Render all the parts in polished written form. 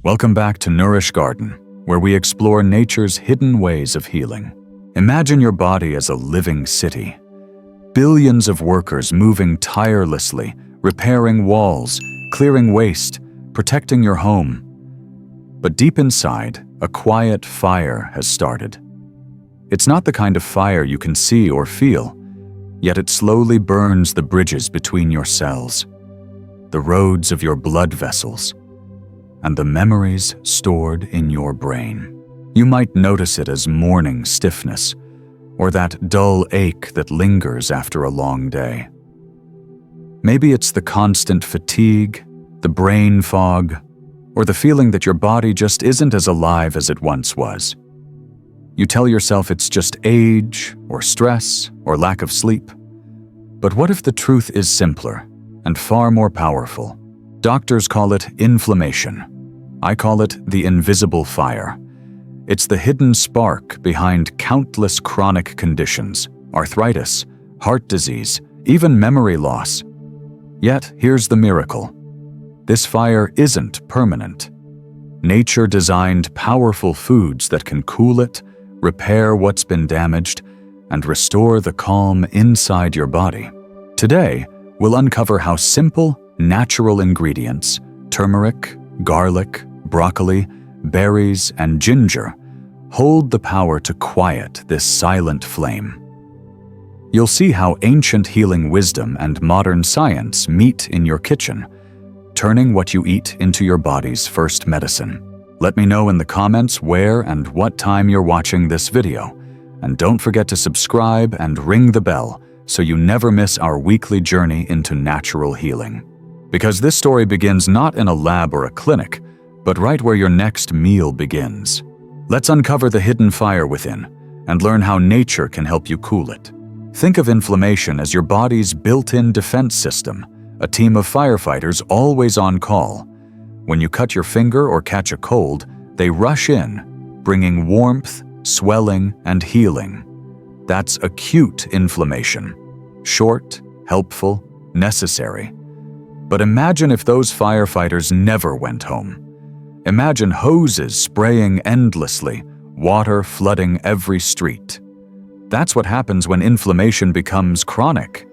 Welcome back to Nourish Garden, where we explore nature's hidden ways of healing. Imagine your body as a living city. Billions of workers moving tirelessly, repairing walls, clearing waste, protecting your home. But deep inside, a quiet fire has started. It's not the kind of fire you can see or feel, yet it slowly burns the bridges between your cells, the roads of your blood vessels, and the memories stored in your brain. You might notice it as morning stiffness, or that dull ache that lingers after a long day. Maybe it's the constant fatigue, the brain fog, or the feeling that your body just isn't as alive as it once was. You tell yourself it's just age, or stress, or lack of sleep. But what if the truth is simpler and far more powerful? Doctors call it inflammation. I call it the invisible fire. It's the hidden spark behind countless chronic conditions, arthritis, heart disease, even memory loss. Yet, here's the miracle. This fire isn't permanent. Nature designed powerful foods that can cool it, repair what's been damaged, and restore the calm inside your body. Today, we'll uncover how simple, natural ingredients, turmeric, garlic, broccoli, berries, and ginger hold the power to quiet this silent flame. You'll see how ancient healing wisdom and modern science meet in your kitchen, turning what you eat into your body's first medicine. Let me know in the comments where and what time you're watching this video, and don't forget to subscribe and ring the bell so you never miss our weekly journey into natural healing. Because this story begins not in a lab or a clinic, but right where your next meal begins. Let's uncover the hidden fire within and learn how nature can help you cool it. Think of inflammation as your body's built-in defense system, a team of firefighters always on call. When you cut your finger or catch a cold, they rush in, bringing warmth, swelling, and healing. That's acute inflammation. Short, helpful, necessary. But imagine if those firefighters never went home. Imagine hoses spraying endlessly, water flooding every street. That's what happens when inflammation becomes chronic.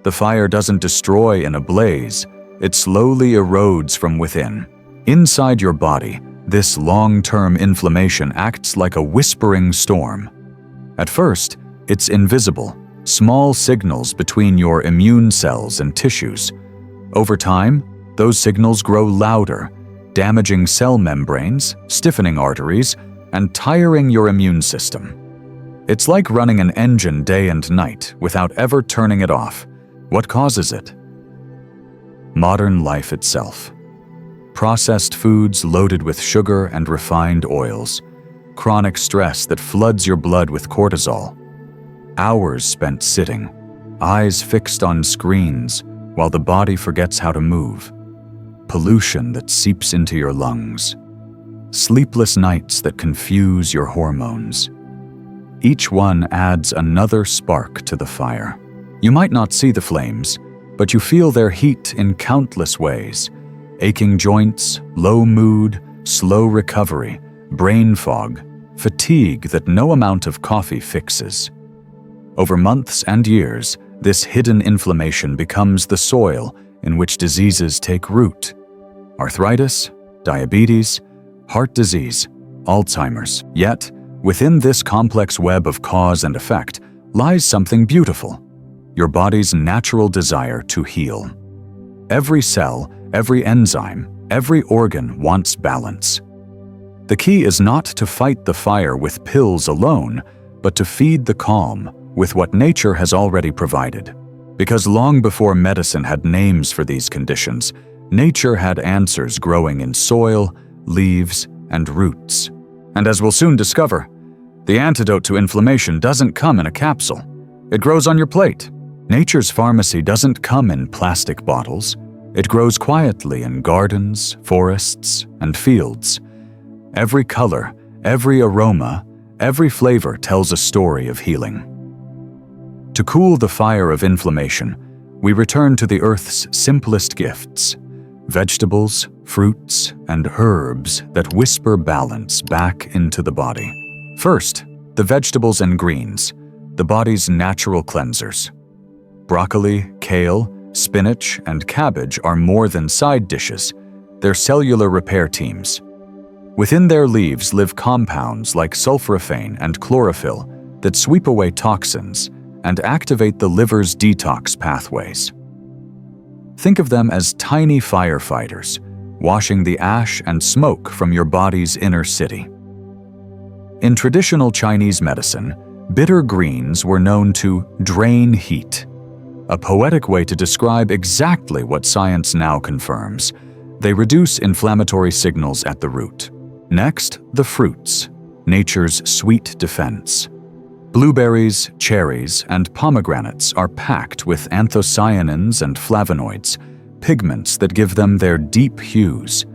The fire doesn't destroy in a blaze, it slowly erodes from within. Inside your body, this long-term inflammation acts like a whispering storm. At first, it's invisible, small signals between your immune cells and tissues. Over time, those signals grow louder, damaging cell membranes, stiffening arteries, and tiring your immune system. It's like running an engine day and night without ever turning it off. What causes it? Modern life itself. Processed foods loaded with sugar and refined oils. Chronic stress that floods your blood with cortisol. Hours spent sitting, eyes fixed on screens, while the body forgets how to move. Pollution that seeps into your lungs. Sleepless nights that confuse your hormones. Each one adds another spark to the fire. You might not see the flames, but you feel their heat in countless ways. Aching joints, low mood, slow recovery, brain fog, fatigue that no amount of coffee fixes. Over months and years, this hidden inflammation becomes the soil in which diseases take root. Arthritis, diabetes, heart disease, Alzheimer's. Yet, within this complex web of cause and effect lies something beautiful. Your body's natural desire to heal. Every cell, every enzyme, every organ wants balance. The key is not to fight the fire with pills alone, but to feed the calm with what nature has already provided. Because long before medicine had names for these conditions, nature had answers growing in soil, leaves, and roots. And as we'll soon discover, the antidote to inflammation doesn't come in a capsule. It grows on your plate. Nature's pharmacy doesn't come in plastic bottles. It grows quietly in gardens, forests, and fields. Every color, every aroma, every flavor tells a story of healing. To cool the fire of inflammation, we return to the Earth's simplest gifts: vegetables, fruits, and herbs that whisper balance back into the body. First, the vegetables and greens, the body's natural cleansers. Broccoli, kale, spinach, and cabbage are more than side dishes. They're cellular repair teams. Within their leaves live compounds like sulforaphane and chlorophyll that sweep away toxins and activate the liver's detox pathways. Think of them as tiny firefighters, washing the ash and smoke from your body's inner city. In traditional Chinese medicine, bitter greens were known to drain heat, a poetic way to describe exactly what science now confirms. They reduce inflammatory signals at the root. Next, the fruits, nature's sweet defense. Blueberries, cherries, and pomegranates are packed with anthocyanins and flavonoids, pigments that give them their deep hues.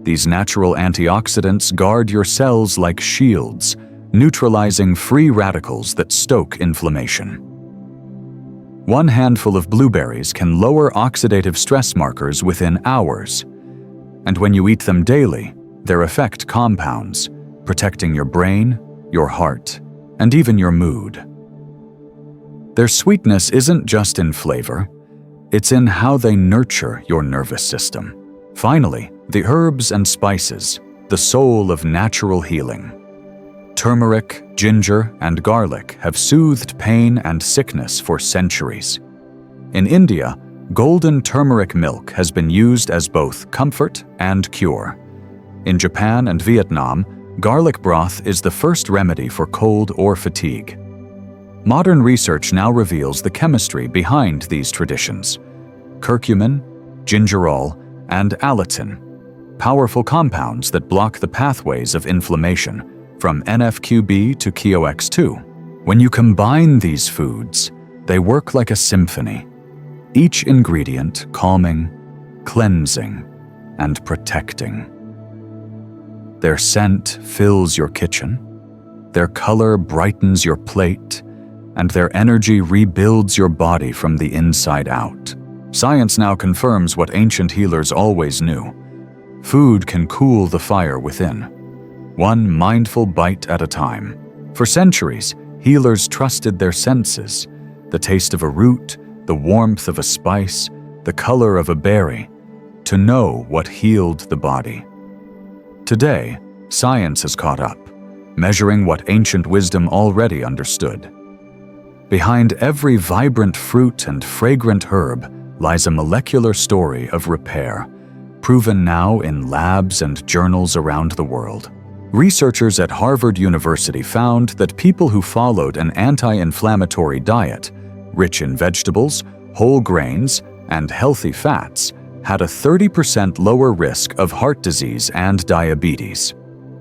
These natural antioxidants guard your cells like shields, neutralizing free radicals that stoke inflammation. One handful of blueberries can lower oxidative stress markers within hours. And when you eat them daily, their effect compounds, protecting your brain, your heart, and even your mood. Their sweetness isn't just in flavor, it's in how they nurture your nervous system. Finally, the herbs and spices, the soul of natural healing. Turmeric, ginger, and garlic have soothed pain and sickness for centuries. In India, golden turmeric milk has been used as both comfort and cure. In Japan and Vietnam, garlic broth is the first remedy for cold or fatigue. Modern research now reveals the chemistry behind these traditions. Curcumin, gingerol, and allicin, powerful compounds that block the pathways of inflammation, from NF-κB to KOX2. When you combine these foods, they work like a symphony, each ingredient calming, cleansing, and protecting. Their scent fills your kitchen, their color brightens your plate, and their energy rebuilds your body from the inside out. Science now confirms what ancient healers always knew. Food can cool the fire within, one mindful bite at a time. For centuries, healers trusted their senses, the taste of a root, the warmth of a spice, the color of a berry, to know what healed the body. Today, science has caught up, measuring what ancient wisdom already understood. Behind every vibrant fruit and fragrant herb lies a molecular story of repair, proven now in labs and journals around the world. Researchers at Harvard University found that people who followed an anti-inflammatory diet, rich in vegetables, whole grains, and healthy fats, had a 30% lower risk of heart disease and diabetes.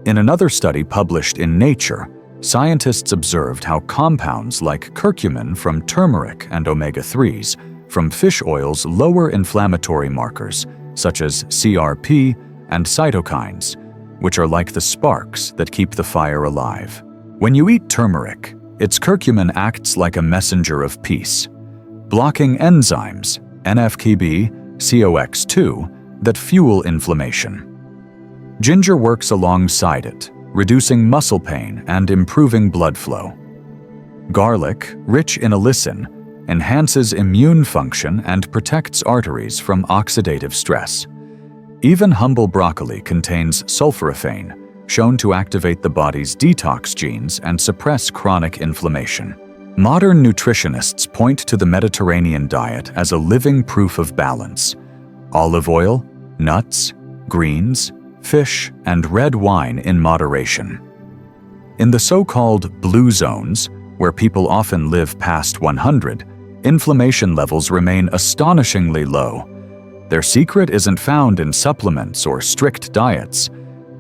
In another study published in Nature, scientists observed how compounds like curcumin from turmeric and omega-3s from fish oils lower inflammatory markers such as CRP and cytokines, which are like the sparks that keep the fire alive. When you eat turmeric, its curcumin acts like a messenger of peace, blocking enzymes, NF-κB, COX2, that fuel inflammation. Ginger works alongside it, reducing muscle pain and improving blood flow. Garlic, rich in allicin, enhances immune function and protects arteries from oxidative stress. Even humble broccoli contains sulforaphane, shown to activate the body's detox genes and suppress chronic inflammation. Modern nutritionists point to the Mediterranean diet as a living proof of balance. Olive oil, nuts, greens, fish, and red wine in moderation. In the so-called blue zones, where people often live past 100, inflammation levels remain astonishingly low. Their secret isn't found in supplements or strict diets.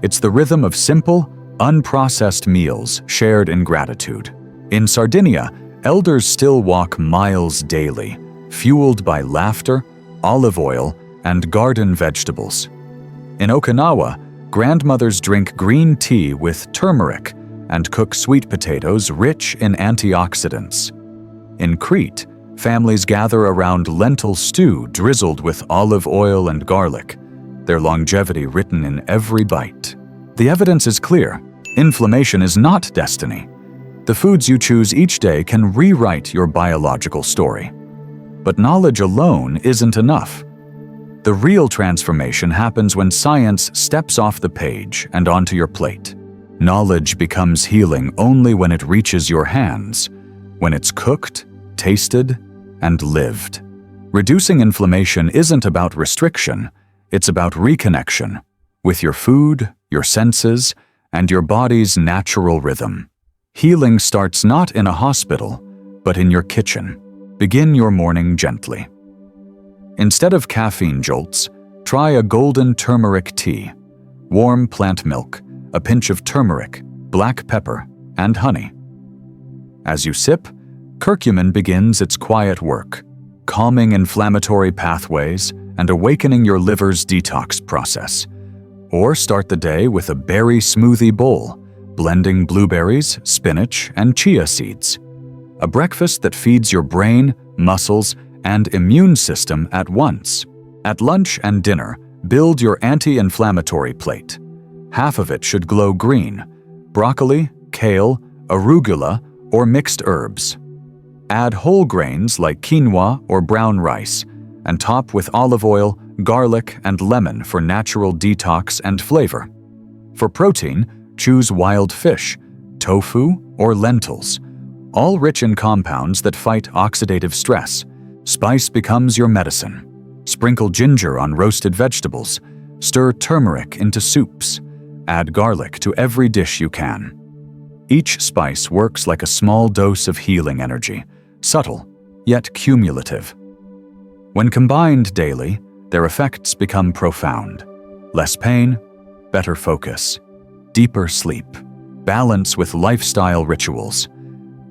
It's the rhythm of simple, unprocessed meals shared in gratitude. In Sardinia, elders still walk miles daily, fueled by laughter, olive oil, and garden vegetables. In Okinawa, grandmothers drink green tea with turmeric and cook sweet potatoes rich in antioxidants. In Crete, families gather around lentil stew drizzled with olive oil and garlic, their longevity written in every bite. The evidence is clear. Inflammation is not destiny. The foods you choose each day can rewrite your biological story. But knowledge alone isn't enough. The real transformation happens when science steps off the page and onto your plate. Knowledge becomes healing only when it reaches your hands, when it's cooked, tasted, and lived. Reducing inflammation isn't about restriction, it's about reconnection with your food, your senses, and your body's natural rhythm. Healing starts not in a hospital, but in your kitchen. Begin your morning gently. Instead of caffeine jolts, try a golden turmeric tea, warm plant milk, a pinch of turmeric, black pepper, and honey. As you sip, curcumin begins its quiet work, calming inflammatory pathways and awakening your liver's detox process. Or start the day with a berry smoothie bowl, blending blueberries, spinach, and chia seeds. A breakfast that feeds your brain, muscles, and immune system at once. At lunch and dinner, build your anti-inflammatory plate. Half of it should glow green: broccoli, kale, arugula, or mixed herbs. Add whole grains like quinoa or brown rice, and top with olive oil, garlic, and lemon for natural detox and flavor. For protein, choose wild fish, tofu, or lentils, all rich in compounds that fight oxidative stress. Spice becomes your medicine. Sprinkle ginger on roasted vegetables. Stir turmeric into soups. Add garlic to every dish you can. Each spice works like a small dose of healing energy, subtle, yet cumulative. When combined daily, their effects become profound. Less pain, better focus, deeper sleep, balance with lifestyle rituals.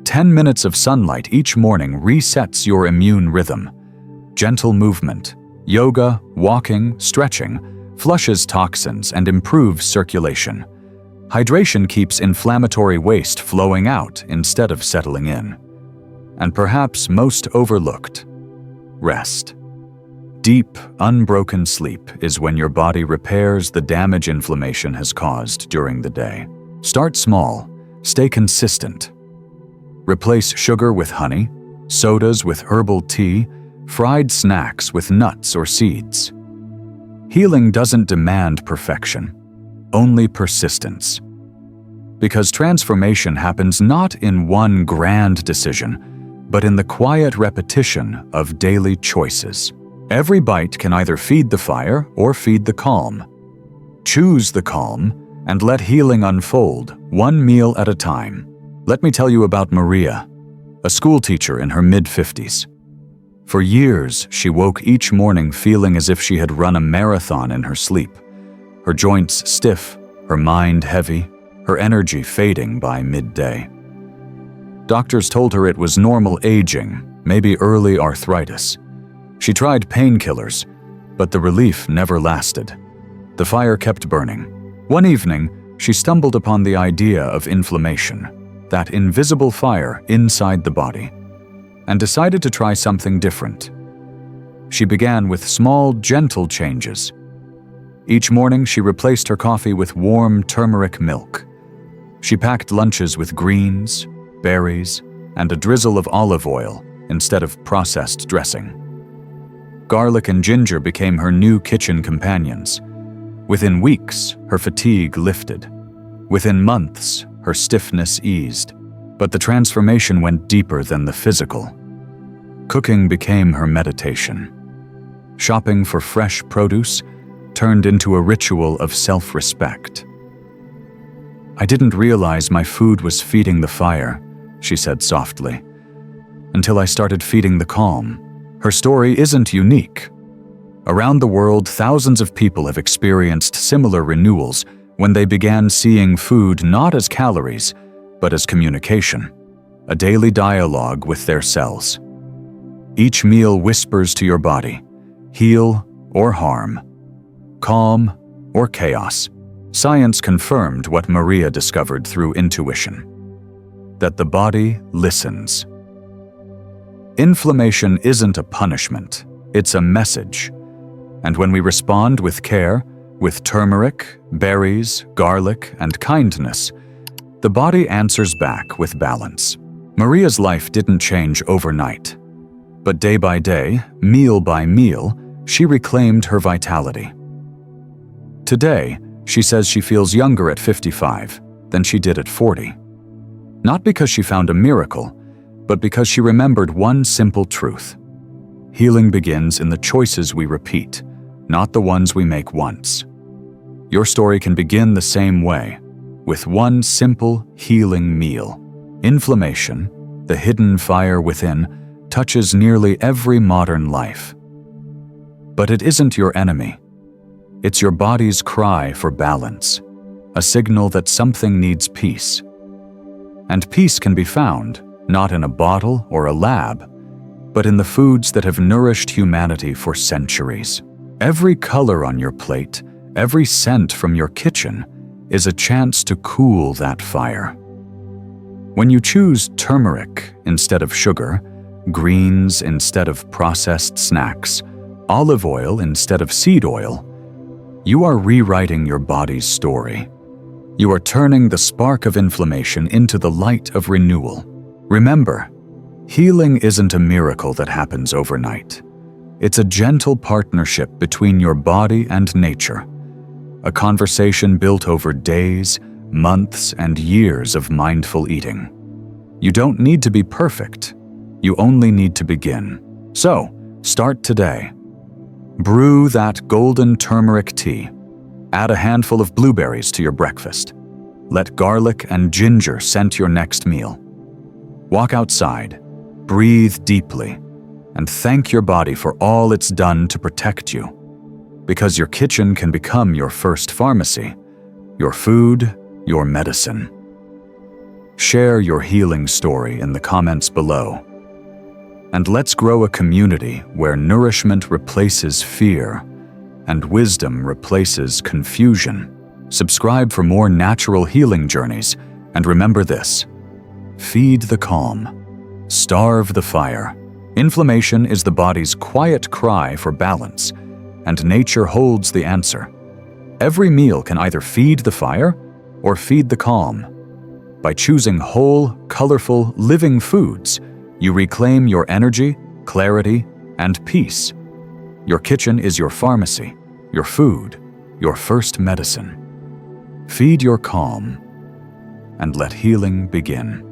10 minutes of sunlight each morning resets your immune rhythm. Gentle movement, yoga, walking, stretching, flushes toxins and improves circulation. Hydration keeps inflammatory waste flowing out instead of settling in. And perhaps most overlooked, rest. Deep, unbroken sleep is when your body repairs the damage inflammation has caused during the day. Start small, stay consistent. Replace sugar with honey, sodas with herbal tea, fried snacks with nuts or seeds. Healing doesn't demand perfection, only persistence. Because transformation happens not in one grand decision, but in the quiet repetition of daily choices. Every bite can either feed the fire or feed the calm. Choose the calm and let healing unfold, one meal at a time. Let me tell you about Maria, a school teacher in her mid-50s. For years, she woke each morning feeling as if she had run a marathon in her sleep. Her joints stiff, her mind heavy, her energy fading by midday. Doctors told her it was normal aging, maybe early arthritis. She tried painkillers, but the relief never lasted. The fire kept burning. One evening, she stumbled upon the idea of inflammation, that invisible fire inside the body, and decided to try something different. She began with small, gentle changes. Each morning, she replaced her coffee with warm turmeric milk. She packed lunches with greens, berries, and a drizzle of olive oil instead of processed dressing. Garlic and ginger became her new kitchen companions. Within weeks, her fatigue lifted. Within months, her stiffness eased. But the transformation went deeper than the physical. Cooking became her meditation. Shopping for fresh produce turned into a ritual of self-respect. "I didn't realize my food was feeding the fire," she said softly, "until I started feeding the calm." Her story isn't unique. Around the world, thousands of people have experienced similar renewals when they began seeing food not as calories, but as communication, a daily dialogue with their cells. Each meal whispers to your body, heal or harm, calm or chaos. Science confirmed what Maria discovered through intuition, that the body listens. Inflammation isn't a punishment, it's a message. And when we respond with care, with turmeric, berries, garlic, and kindness, the body answers back with balance. Maria's life didn't change overnight, but day by day, meal by meal, she reclaimed her vitality. Today, she says she feels younger at 55 than she did at 40. Not because she found a miracle, but because she remembered one simple truth. Healing begins in the choices we repeat, not the ones we make once. Your story can begin the same way, with one simple healing meal. Inflammation, the hidden fire within, touches nearly every modern life. But it isn't your enemy. It's your body's cry for balance, a signal that something needs peace. And peace can be found, not in a bottle or a lab, but in the foods that have nourished humanity for centuries. Every color on your plate, every scent from your kitchen, is a chance to cool that fire. When you choose turmeric instead of sugar, greens instead of processed snacks, olive oil instead of seed oil, you are rewriting your body's story. You are turning the spark of inflammation into the light of renewal. Remember, healing isn't a miracle that happens overnight. It's a gentle partnership between your body and nature, a conversation built over days, months, and years of mindful eating. You don't need to be perfect. You only need to begin. So, start today. Brew that golden turmeric tea. Add a handful of blueberries to your breakfast. Let garlic and ginger scent your next meal. Walk outside, breathe deeply, and thank your body for all it's done to protect you. Because your kitchen can become your first pharmacy, your food, your medicine. Share your healing story in the comments below. And let's grow a community where nourishment replaces fear and wisdom replaces confusion. Subscribe for more natural healing journeys, and remember this: feed the calm, starve the fire. Inflammation is the body's quiet cry for balance, and nature holds the answer. Every meal can either feed the fire or feed the calm. By choosing whole, colorful, living foods, you reclaim your energy, clarity, and peace. Your kitchen is your pharmacy, your food, your first medicine. Feed your calm, and let healing begin.